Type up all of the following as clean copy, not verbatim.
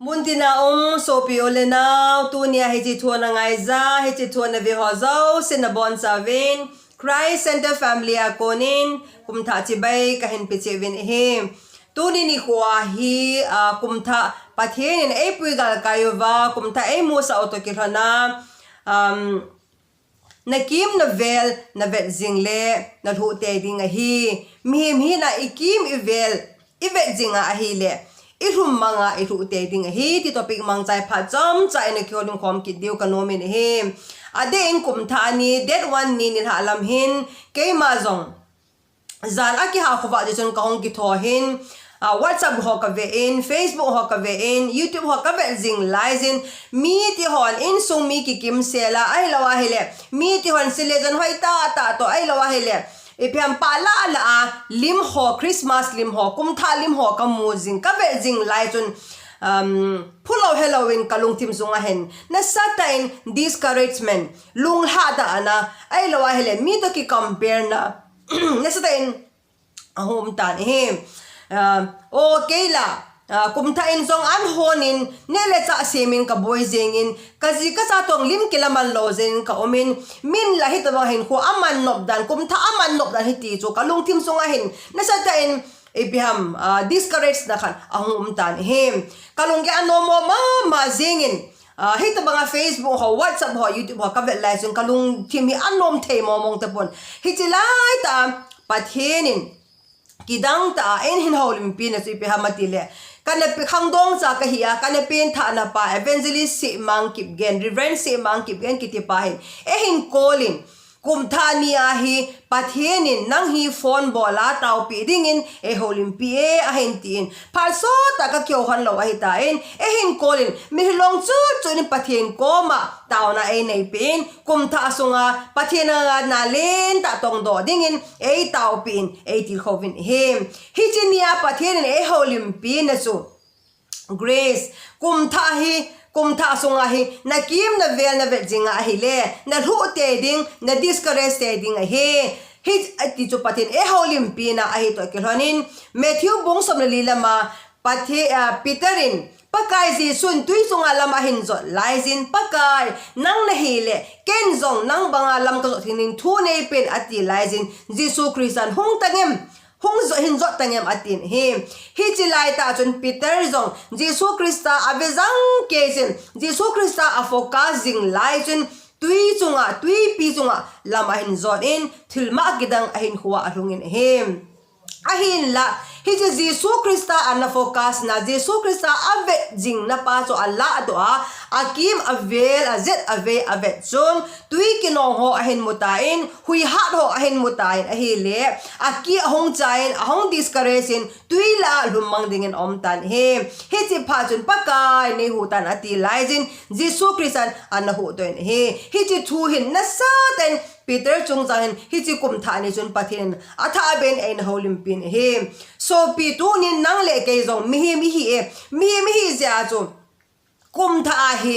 Muntina sopi olena tunia heti tuana ngaiza heti tuana vihozo sinabon savin Christ Center Family akonin kumtha chibai kahin pichevin he tuni ni kwa hi kumtha pathin epui gal kayova kumtha musa autokirana Nakim Navel Navet Jing Lhah te ding hi mi na ikim ivet jinga hi le irum manga iru te ding hi ti topic mang chai pha cham chai na khodum khom ki diu kanomin he ade in kum thani that one ni ni halam hin ke ma zong zan aki ha khwa de chon kaung ki tho hin WhatsApp ho ka ve in Facebook ho ka ve in YouTube ho ka ve jing laisin mi ti hon in sung mi ki kim sela ai lawa hele mi ti hon sile jan hoi ta to ai lawa hele ipiam pala la lim ho Christmas lim ho kum tha lim ho ka mu jing ka ve jing lai chun pulo Halloween kalung tim zunga hen na certain discouragement lung ha da ana ai lawa hele mi to ki compare na na certain ahom tan he okay la kumtha in song an honin nele cha semin ka boy jengin kaji ka sa tong lim kilaman lo zen ka omin min la hitaba hin ko aman nop dan kumtha aman nop dan hiti chu kalung tim songa hin na sa ta in ibiham discourage na kan ahum tan hem kalung ge ano mo ma jengin hitaba nga Facebook ho WhatsApp ho YouTube ho ka vel lai sun kalung tim hi anom the mo mong tapon hitilai ta pathenin kidang ta en hin holim pin su pe hamatile kana pe khangdong cha ka hiya kana pen tha na pa evangelist si mang kip gen reverend si mang kip gen kiti pa hin hin calling kum thani a hi pathenin nang hi phone bola tau pi dingin holim pi a hin tin phalso ta ka kyo han lo a hi ta in hin calling mi long chu ni pathen ko ma tau na nei pin kum tha sunga pathena na len ta tong do dingin tau pin til khovin hem hi chinia pathenin holim pi na chu grace kum tha sunga hi Nakim Navel Navet jinga hi le na Lhah te ding na discourage te ding hi ati chu pathin holim pi na hi to kelhonin Matthew bung som lila ma pathe Peterin pakai ji sun tui sunga lama hin zo laizin pakai nang na hele ken zong nang banga lam ka thinin thu nei pen ati laizin Jesu Christan hung tangem hung zo hin zo tangem atin hi chilai ta chun Peter zong Jesu Christa avezang kesin Jesu Christa a focusing lai chun tui pi chunga lama hin zo in thilma gidang ahin huwa alungin ahin la hi Jesu Christa ana focus na Jesu Christa ave jing na pa so Allah do akim avel azet ave avet chun tui kinong ho ahin mutain hui hat ho ahin mutain ahile aki ahong chain ahong discouraging tui la lumang dingin omtan hi chi pha chun pakai nei hutan ati laizin Jesu Christan ana hu toin hi chi thu hin na sa ten Peter chung jangin hi chi kum thani chun pathin atha ben ein holim pin so pi tu ni nang le ke zong mi hi ja chu kum tha hi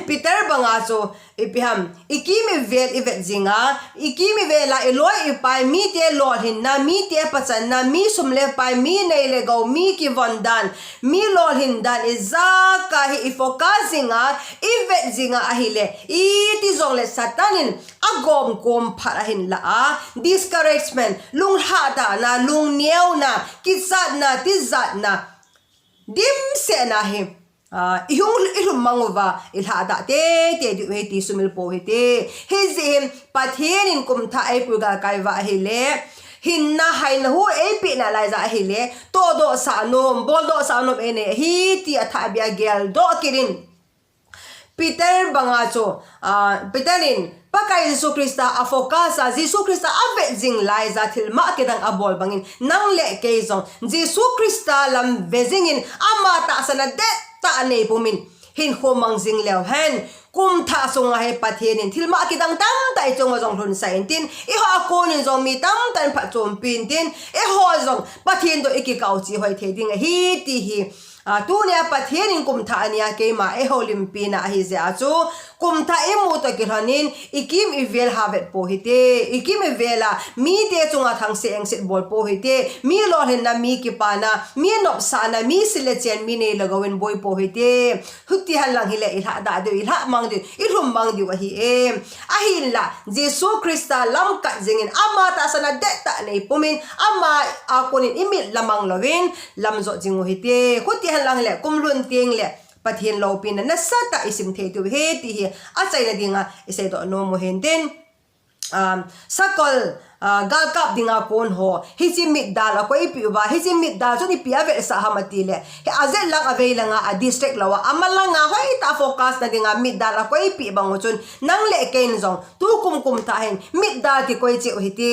Peter banga so ipiham ikimi vel ivet jinga ikimi vela eloi ipai mi te lord hin na mi te pachan na mi sumle pai mi nei le go mi ki vondan mi lord hin dan izaka hi focusing ivet jinga ahile ti zong le satanin agom kom phara hin la discouragement lung hada na lung niau na kisat na tizat na dim se na hi ihum mangova ilhada te du heti sumil po heti hizim pathenin kum tha ai puga kaiwa hele hinna haina hu pi na lai za hele todo sanom boldo sanom ene hi ti atha bia gel do kirin Peter bangacho Peterin pakai Jesu Christa afokasa Jesu Christa ave jing lai za thilma kedang abol bangin nang le kezong Jesu Christa lam vezingin ama ta sana de ta nei pumin hin khomang jing lew hen kum tha songa he pathenin thilma kedang tam tai chonga jong hlun sain tin ha ko ni jong mi tam tan pha chom pin tin ho jong pathin do iki kau chi hoi theding hi ti hi tu nia pathenin kum tha ania ke ma holim pina hi ja chu kum tha emu to ki hanin ikim ivel havet po hite ikim ivela mi te chunga thang se eng set bol po hite mi lo hen na mi ki pana mi nop sa na mi sile chen mi ne lagawin boy po hite huti han lang hile ilha da de ilha mang de irum mang di wa hi em ahin la Jesu Krista lam ka jingin ama ta sana de ta nei pumin ama akonin imit lamang lawin lam zo jingu hite huti han lang le kumlun ting le pathin lo pin na sata isim the tu he ti hi a chai na dinga isai do no mo hen den sakol gal kap dinga kon ho hisi mit dal ko ipi ba hisi mit dal so ni pia ve sa hamati le he azel lang avail nga a district lawa amala nga hoi ta focus na dinga mit dal ko ipi bang chun nang le ken zong tu kum ta hen mit dal ti ko chi hiti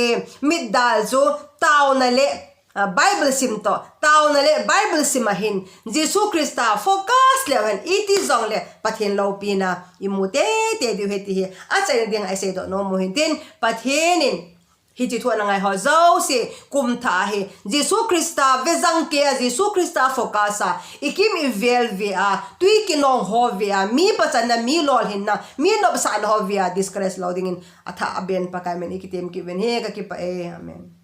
mit dal zo taw na le Bible sim to taw na le Bible simahin Jesu Krista focus le han iti zong le pathin lo pina imute te di heti hi a chai ding ai se do no mo hin tin pathinin hi chi thua na ngai ho zo se kum tha hi Jesu Krista vezang ke Jesu Krista focus a ikim ivel via tui kinong ho via mi pasan na mi lol hin na mi no sa ho via disgrace loading in atha aben pa kai men ikitem ki ben he ka ki pa amen.